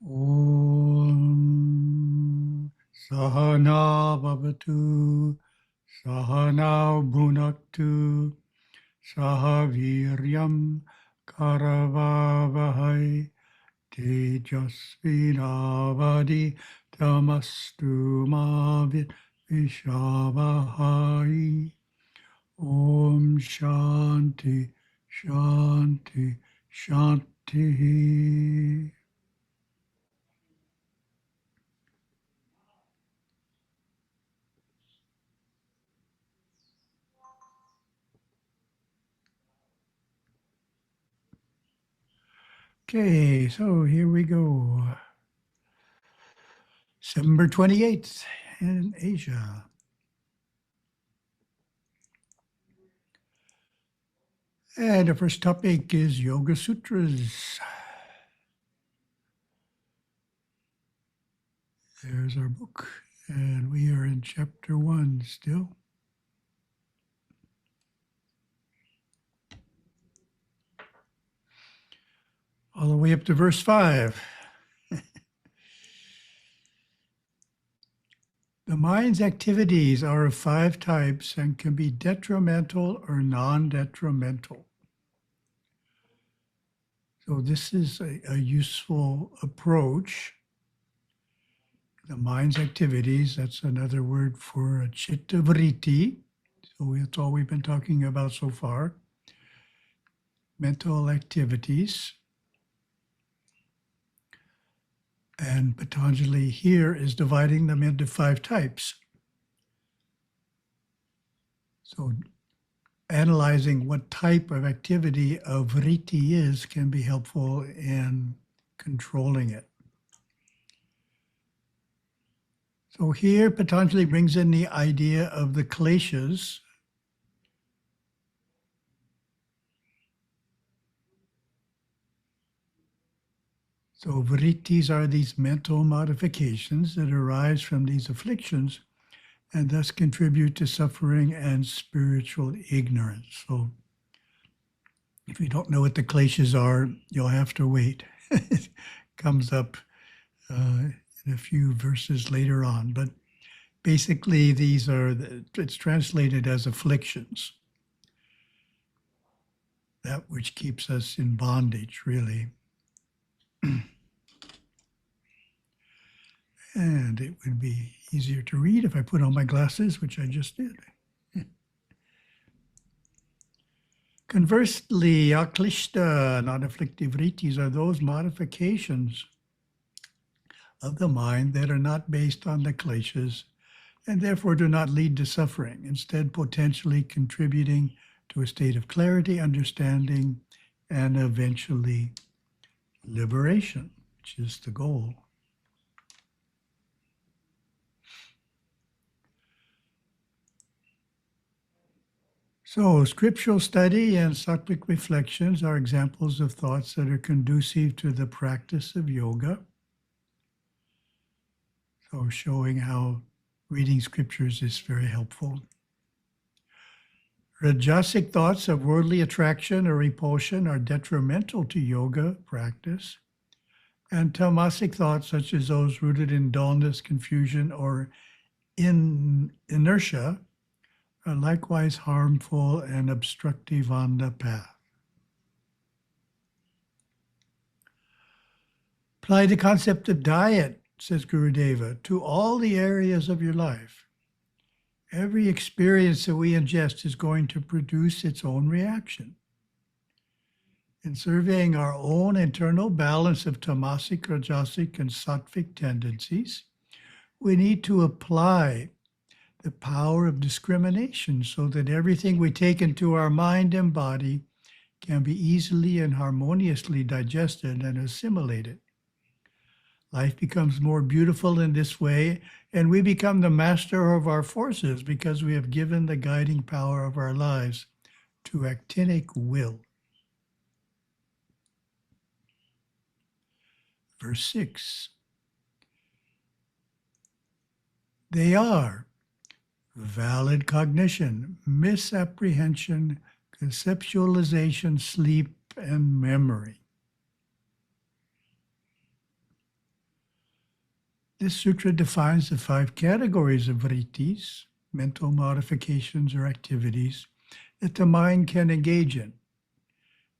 Om Sahana Bhavatu Sahana Bhunaktu Sahaviryam Karavavahai Tejasvinavadi Tamastu Mavit Vishavahai. Om Shanti Shanti Shanti. Okay, so here we go. September 28th in Asia. And the first topic is Yoga Sutras. There's our book, and we are in chapter 1 still. All the way up to verse 5. The mind's activities are of 5 types and can be detrimental or non-detrimental. So this is a useful approach. The mind's activities, that's another word for a chitta vritti. So that's all we've been talking about so far. Mental activities. And Patanjali here is dividing them into 5 types. So analyzing what type of activity a vritti is can be helpful in controlling it. So here Patanjali brings in the idea of the kleshas. So vrittis are these mental modifications that arise from these afflictions and thus contribute to suffering and spiritual ignorance. So if you don't know what the kleshas are, you'll have to wait. It comes up in a few verses later on. But basically, these are, it's translated as afflictions. That which keeps us in bondage, really. And it would be easier to read if I put on my glasses, which I just did. Conversely, aklishta, non-afflictive vrittis, are those modifications of the mind that are not based on the kleshas and therefore do not lead to suffering, instead potentially contributing to a state of clarity, understanding, and eventually liberation, which is the goal. So, scriptural study and sattvic reflections are examples of thoughts that are conducive to the practice of yoga. So, showing how reading scriptures is very helpful. Rajasic thoughts of worldly attraction or repulsion are detrimental to yoga practice. And tamasic thoughts, such as those rooted in dullness, confusion, or in inertia, are likewise harmful and obstructive on the path. Apply the concept of diet, says Gurudeva, to all the areas of your life. Every experience that we ingest is going to produce its own reaction. In surveying our own internal balance of tamasic, rajasic, and sattvic tendencies, we need to apply the power of discrimination so that everything we take into our mind and body can be easily and harmoniously digested and assimilated. Life becomes more beautiful in this way, and we become the master of our forces because we have given the guiding power of our lives to actinic will. Verse 6. They are valid cognition, misapprehension, conceptualization, sleep, and memory. This sutra defines the 5 categories of vrittis, mental modifications or activities, that the mind can engage in.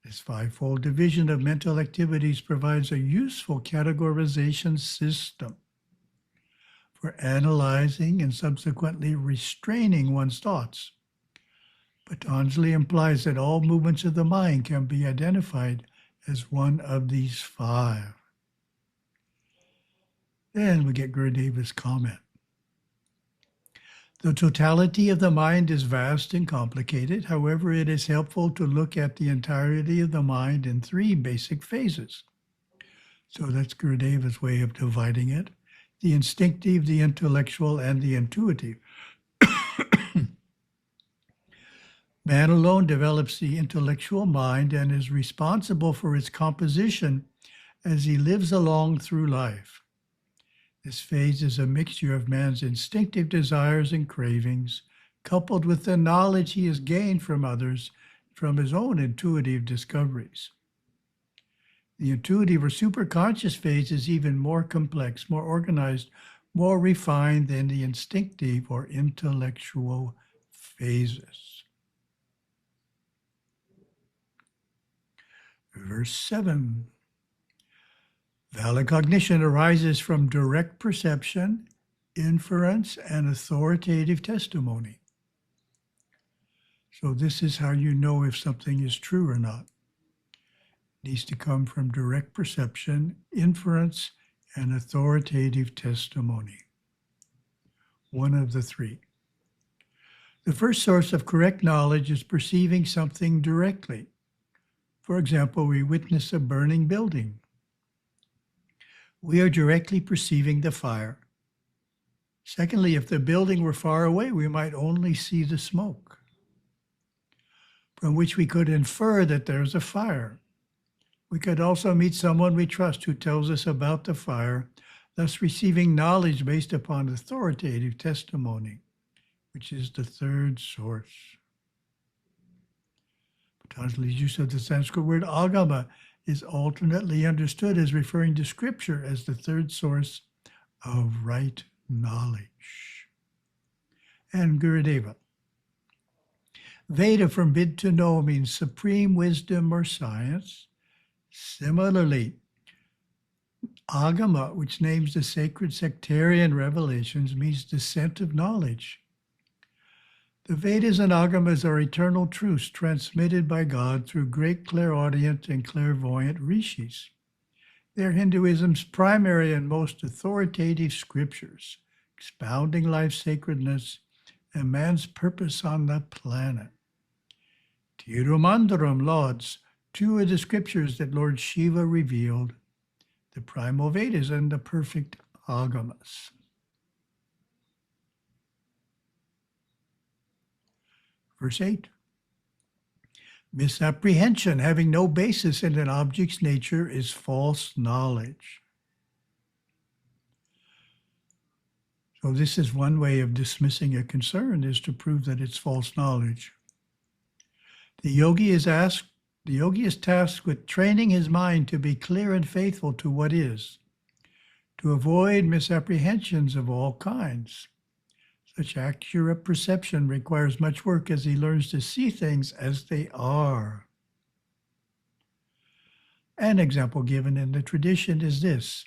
This 5-fold division of mental activities provides a useful categorization system for analyzing and subsequently restraining one's thoughts. Patanjali implies that all movements of the mind can be identified as one of these 5. Then we get Gurudeva's comment. The totality of the mind is vast and complicated. However, it is helpful to look at the entirety of the mind in 3 basic phases. So that's Gurudeva's way of dividing it: the instinctive, the intellectual, and the intuitive. Man alone develops the intellectual mind and is responsible for its composition as he lives along through life. This phase is a mixture of man's instinctive desires and cravings, coupled with the knowledge he has gained from others, from his own intuitive discoveries. The intuitive or superconscious phase is even more complex, more organized, more refined than the instinctive or intellectual phases. Verse 7. Valid cognition arises from direct perception, inference, and authoritative testimony. So this is how you know if something is true or not. It needs to come from direct perception, inference, and authoritative testimony. One of the 3. The first source of correct knowledge is perceiving something directly. For example, we witness a burning building. We are directly perceiving the fire. Secondly, if the building were far away, we might only see the smoke, from which we could infer that there's a fire. We could also meet someone we trust who tells us about the fire, thus receiving knowledge based upon authoritative testimony, which is the 3rd source. Patanjali's use of the Sanskrit word agama is alternately understood as referring to scripture as the 3rd source of right knowledge. And Gurudeva. Veda, from vid to know, means supreme wisdom or science. Similarly, agama, which names the sacred sectarian revelations, means descent of knowledge. The Vedas and Agamas are eternal truths transmitted by God through great clairaudient and clairvoyant rishis. They are Hinduism's primary and most authoritative scriptures, expounding life's sacredness and man's purpose on the planet. Tirumandaram lauds 2 of the scriptures that Lord Shiva revealed, the primal Vedas and the perfect Agamas. Verse 8. Misapprehension, having no basis in an object's nature, is false knowledge. So this is one way of dismissing a concern, is to prove that it's false knowledge. The yogi is tasked with training his mind to be clear and faithful to what is, to avoid misapprehensions of all kinds. Such accurate perception requires much work as he learns to see things as they are. An example given in the tradition is this.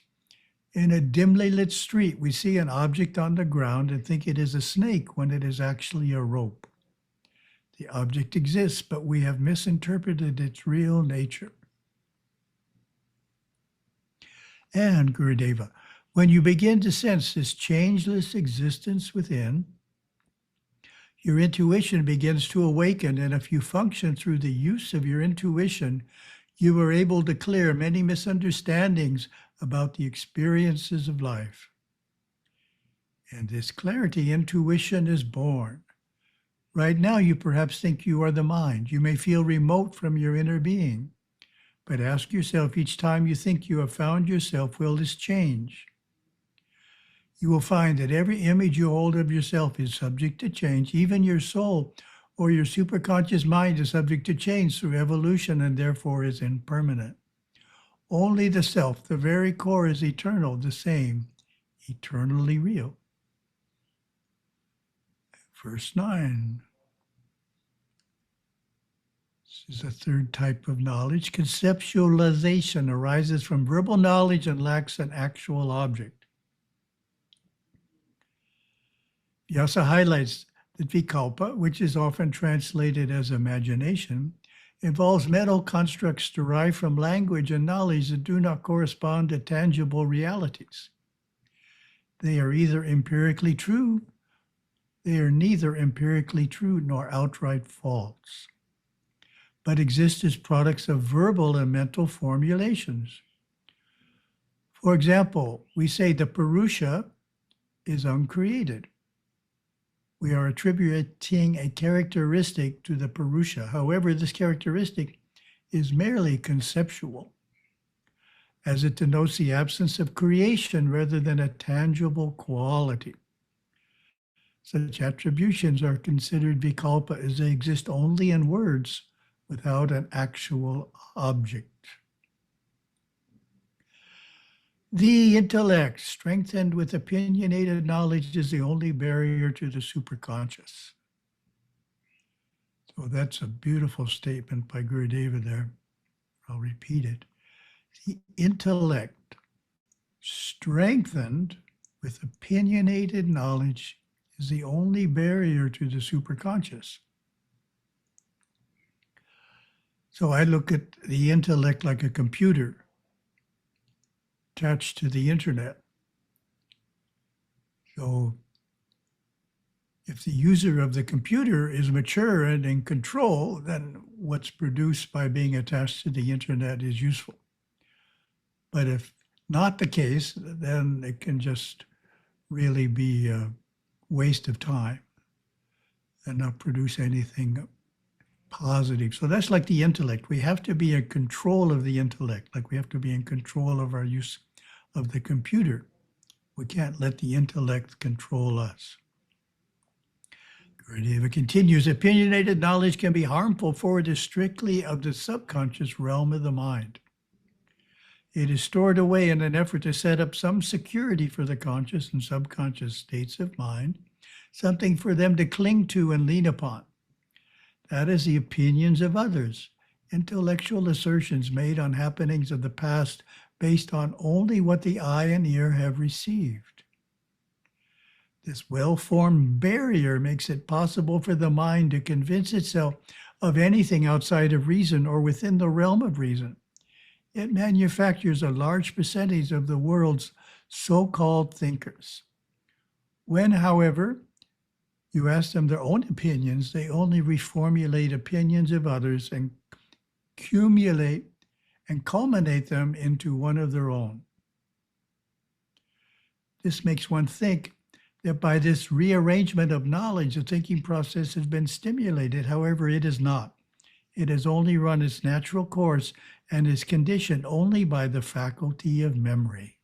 In a dimly lit street, we see an object on the ground and think it is a snake when it is actually a rope. The object exists, but we have misinterpreted its real nature. And Gurudeva, when you begin to sense this changeless existence within, your intuition begins to awaken, and if you function through the use of your intuition, you are able to clear many misunderstandings about the experiences of life. And this clarity, intuition, is born. Right now, you perhaps think you are the mind. You may feel remote from your inner being. But ask yourself each time you think you have found yourself, will this change? You will find that every image you hold of yourself is subject to change. Even your soul or your superconscious mind is subject to change through evolution and therefore is impermanent. Only the self, the very core, is eternal, the same, eternally real. Verse 9. This is a third type of knowledge. Conceptualization arises from verbal knowledge and lacks an actual object. He also highlights that vikalpa, which is often translated as imagination, involves mental constructs derived from language and knowledge that do not correspond to tangible realities. They are neither empirically true nor outright false, but exist as products of verbal and mental formulations. For example, we say the Purusha is uncreated. We are attributing a characteristic to the Purusha. However, this characteristic is merely conceptual, as it denotes the absence of creation rather than a tangible quality. Such attributions are considered vikalpa as they exist only in words without an actual object. The intellect, strengthened with opinionated knowledge, is the only barrier to the superconscious. So that's a beautiful statement by Gurudeva there. I'll repeat it. The intellect, strengthened with opinionated knowledge, is the only barrier to the superconscious. So I look at the intellect like a computer attached to the internet. So if the user of the computer is mature and in control, then what's produced by being attached to the internet is useful. But if not the case, then it can just really be a waste of time and not produce anything positive. So that's like the intellect. We have to be in control of the intellect, like we have to be in control of our use of the computer. We can't let the intellect control us. Gurudeva continues, opinionated knowledge can be harmful, for it is strictly of the subconscious realm of the mind. It is stored away in an effort to set up some security for the conscious and subconscious states of mind, something for them to cling to and lean upon. That is the opinions of others, intellectual assertions made on happenings of the past based on only what the eye and ear have received. This well-formed barrier makes it possible for the mind to convince itself of anything outside of reason or within the realm of reason. It manufactures a large percentage of the world's so-called thinkers. When, however, you ask them their own opinions, they only reformulate opinions of others and culminate them into one of their own. This makes one think that by this rearrangement of knowledge, the thinking process has been stimulated. However, it is not. It has only run its natural course and is conditioned only by the faculty of memory.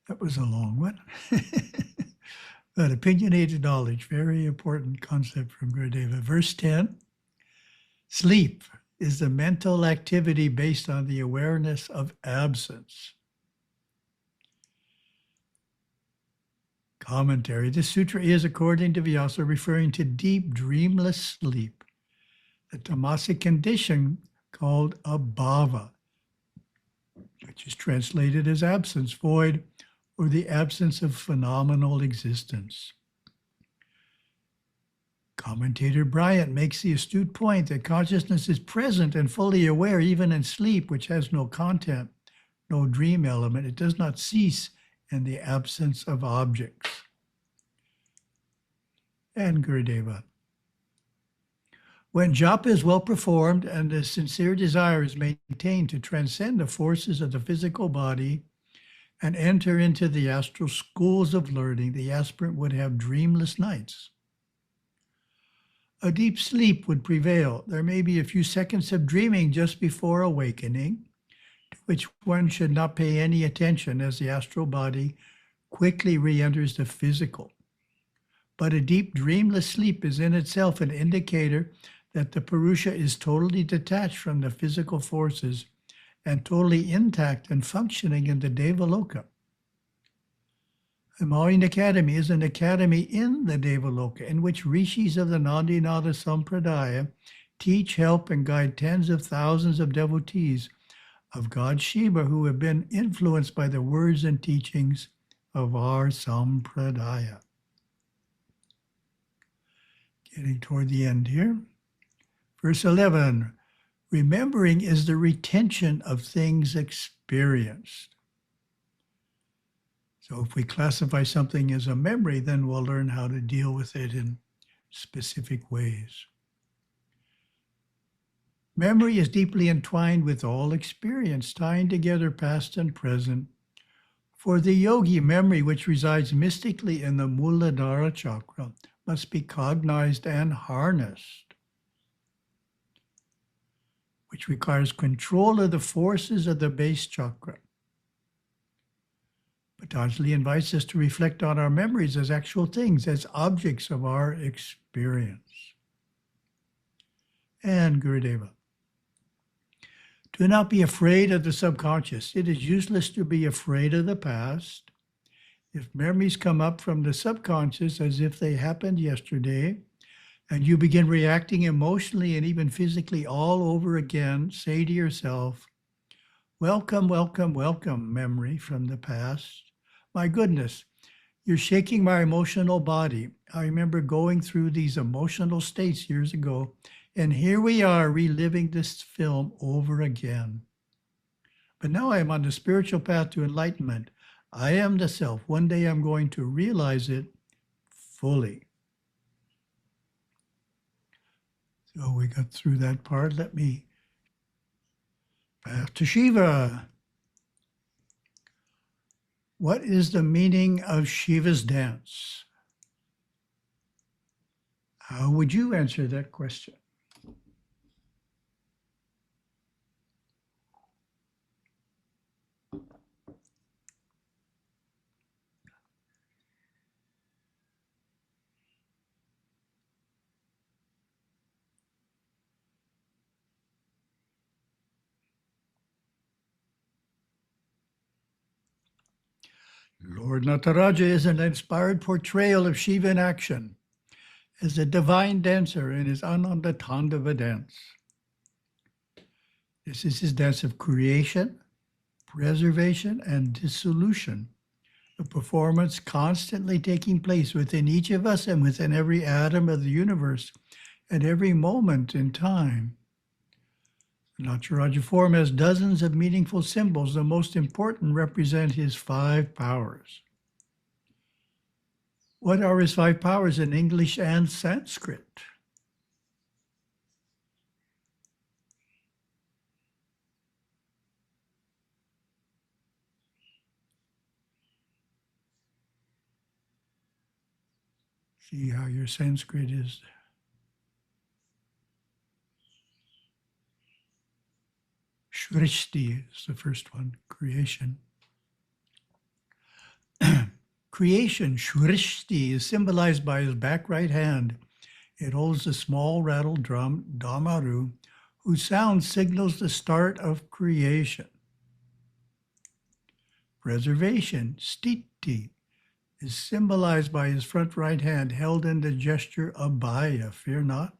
That was a long one. But opinionated knowledge, very important concept from Gurudeva. Verse 10, sleep is the mental activity based on the awareness of absence. Commentary. This sutra is, according to Vyasa, referring to deep, dreamless sleep, the tamasic condition called abhava, which is translated as absence, void, or the absence of phenomenal existence. Commentator Bryant makes the astute point that consciousness is present and fully aware even in sleep, which has no content, no dream element. It does not cease in the absence of objects. And Gurudeva. When japa is well performed and a sincere desire is maintained to transcend the forces of the physical body and enter into the astral schools of learning, the aspirant would have dreamless nights. A deep sleep would prevail. There may be a few seconds of dreaming just before awakening, to which one should not pay any attention as the astral body quickly re-enters the physical. But a deep dreamless sleep is in itself an indicator that the Purusha is totally detached from the physical forces and totally intact and functioning in the Devaloka. The Mauryan Academy is an academy in the Devaloka in which rishis of the Nandinada Sampradaya teach, help, and guide tens of thousands of devotees of God Shiva who have been influenced by the words and teachings of our Sampradaya. Getting toward the end here. Verse 11, remembering is the retention of things experienced. So if we classify something as a memory, then we'll learn how to deal with it in specific ways. Memory is deeply entwined with all experience, tying together past and present. For the yogi, memory, which resides mystically in the Muladhara chakra, must be cognized and harnessed, which requires control of the forces of the base chakra. Patanjali invites us to reflect on our memories as actual things, as objects of our experience. And Gurudeva, do not be afraid of the subconscious. It is useless to be afraid of the past. If memories come up from the subconscious as if they happened yesterday, and you begin reacting emotionally and even physically all over again, say to yourself, welcome, welcome, welcome, memory from the past. My goodness, you're shaking my emotional body. I remember going through these emotional states years ago, and here we are reliving this film over again. But now I am on the spiritual path to enlightenment. I am the self. One day I'm going to realize it fully. So we got through that part. Let me path to Shiva. What is the meaning of Shiva's dance? How would you answer that question? Lord Nataraja is an inspired portrayal of Shiva in action as a divine dancer in his Ananda Tandava dance. This is his dance of creation, preservation, and dissolution, a performance constantly taking place within each of us and within every atom of the universe at every moment in time. The Nataraja form has dozens of meaningful symbols. The most important represent his 5 powers. What are his 5 powers in English and Sanskrit? See how your Sanskrit is. Shrishti is the first one, creation. Creation, Shrishti, is symbolized by his back right hand. It holds a small rattle drum, Damaru, whose sound signals the start of creation. Preservation, Stiti, is symbolized by his front right hand held in the gesture Abhaya, fear not.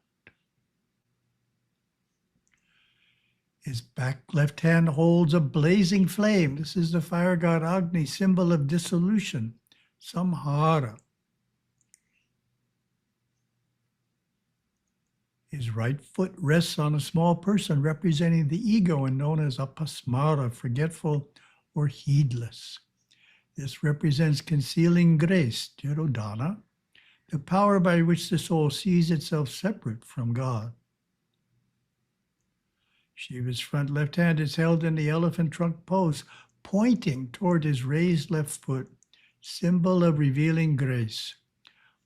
His back left hand holds a blazing flame. This is the fire god Agni, symbol of dissolution, Samhara. His right foot rests on a small person representing the ego and known as apasmara, forgetful or heedless. This represents concealing grace, Tirodhana, the power by which the soul sees itself separate from God. Shiva's front left hand is held in the elephant trunk pose, pointing toward his raised left foot, symbol of revealing grace.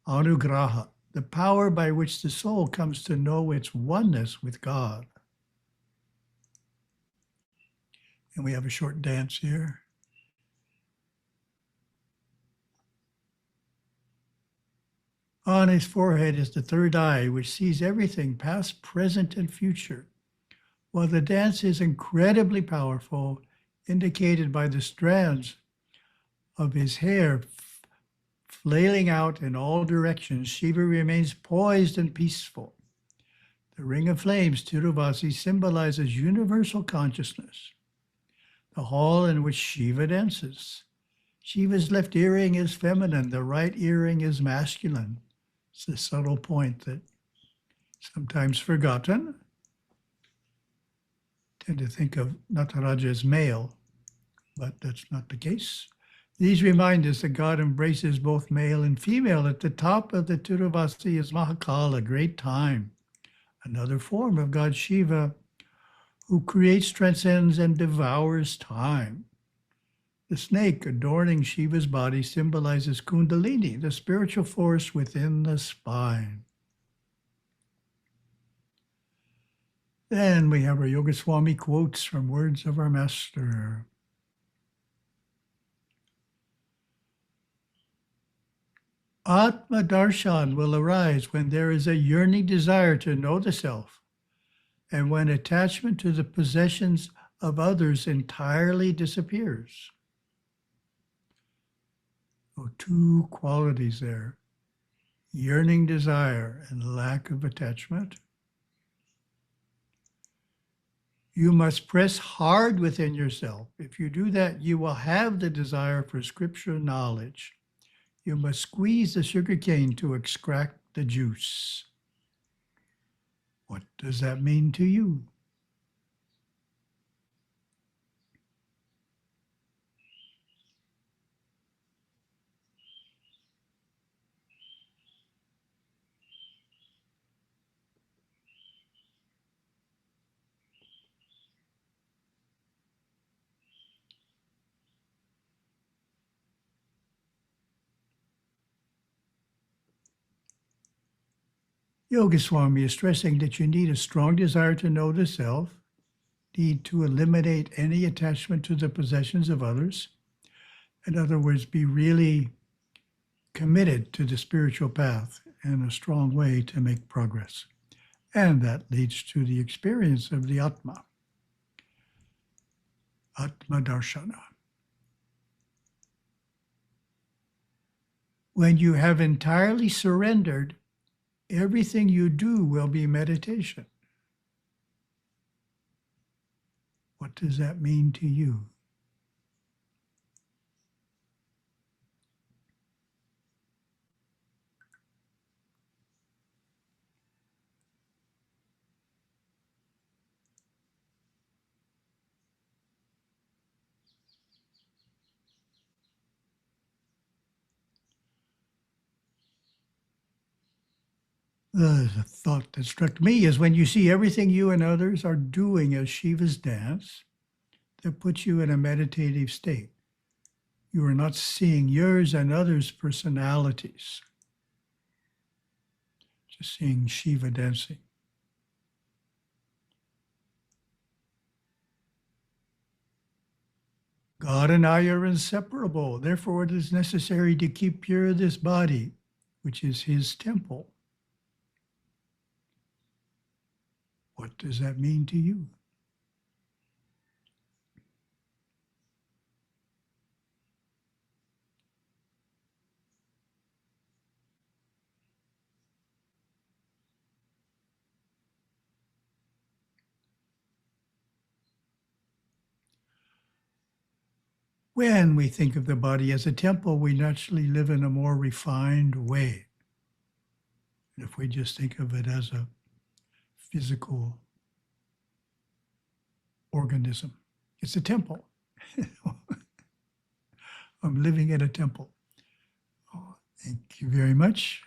Anugraha, the power by which the soul comes to know its oneness with God. And we have a short dance here. On his forehead is the third eye, which sees everything, past, present, and future. While the dance is incredibly powerful, indicated by the strands of his hair flailing out in all directions, Shiva remains poised and peaceful. The ring of flames, Tiruvasi, symbolizes universal consciousness, the hall in which Shiva dances. Shiva's left earring is feminine, the right earring is masculine. It's a subtle point that sometimes forgotten. Tend to think of Nataraja as male, but that's not the case. These remind us that God embraces both male and female. At the top of the Tiruvasi is Mahakala, a great time, another form of God Shiva, who creates, transcends, and devours time. The snake adorning Shiva's body symbolizes Kundalini, the spiritual force within the spine. Then we have our Yogaswami quotes from words of our master. Atma darshan will arise when there is a yearning desire to know the self, and when attachment to the possessions of others entirely disappears. So two qualities there, yearning desire and lack of attachment. You must press hard within yourself. If you do that, you will have the desire for scripture knowledge. You must squeeze the sugar cane to extract the juice. What does that mean to you? Yogaswami is stressing that you need a strong desire to know the self, need to eliminate any attachment to the possessions of others. In other words, be really committed to the spiritual path in a strong way to make progress. And that leads to the experience of the Atma, Atma Darshana. When you have entirely surrendered, everything you do will be meditation. What does that mean to you? The thought that struck me is when you see everything you and others are doing as Shiva's dance, that puts you in a meditative state. You are not seeing yours and others' personalities, just seeing Shiva dancing. God and I are inseparable. Therefore, it is necessary to keep pure this body, which is his temple. What does that mean to you? When we think of the body as a temple, we naturally live in a more refined way. If we just think of it as a physical organism, it's a temple. I'm living in a temple. Oh, thank you very much.